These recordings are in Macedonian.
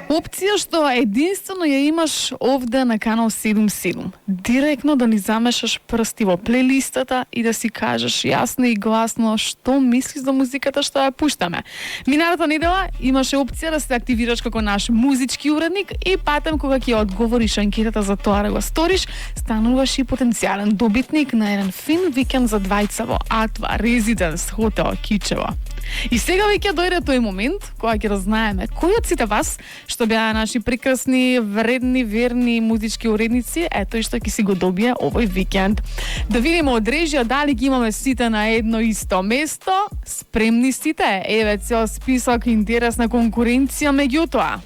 Опција што единствено ја имаш овде на канал 77. Директно да ни замешаш прсти во плейлистата и да си кажеш јасно и гласно што мислиш за музиката што ја пуштаме. Минатата недела имаше опција да се активираш како наш музички уредник и патем кога ќе одговориш анкетата за тоа да го сториш, стануваш и потенцијален добитник на еден фин викенд за двајца во Атва Резиденс хотел Кичево. И сега веќе дојде тој момент кога ќе разнаеме кој од сите вас што беа наши прекрасни, вредни, верни музички уредници, тој што ќе си го добие овој викенд. Да видиме од режија дали ги имаме сите на едно исто место. Спремни сите? Еве цел список, интересна конкуренција меѓутоа.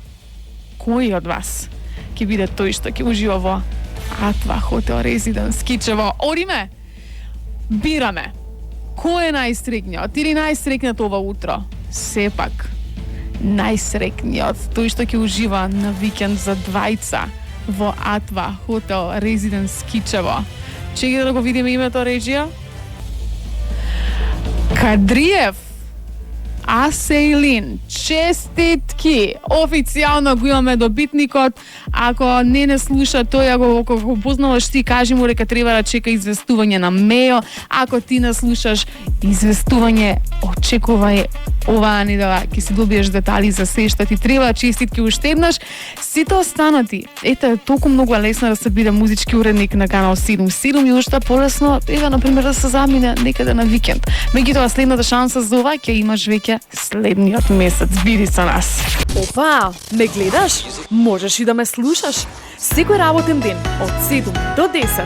Кој од вас ќе биде тој што ќе ужива во Атва хотел Резиденс Кичево? Одиме. Бираме. Кој е најсреќниот или најсреќниот ова утро? Сепак, најсреќниот, тој што ќе ужива на викенд за двајца во Атва хотел Резиденс Кичево. Чеки да го видиме името режија? Кадриев Асейлин, честитки! Официјално го имаме добитникот. Ако не слуша тој, ако го познаваш ти, кажи му дека треба да чека известување на мејо. Ако ти не слушаш известување, очекувај оваа недела, ќе си добиеш детали за се што ти треба. Честитки уште еднаш. Сите останати, ете, толку многу лесно да се биде музички уредник на канал 77 и уште полесно, еве, например, да се замине некаде на викенд. Меѓутоа, следната шанса за ова ќе имаш веќе следниот месец. Биди со нас. Опа, ме гледаш? Можеш и да ме слушаш. Секој работен ден од 7 до 10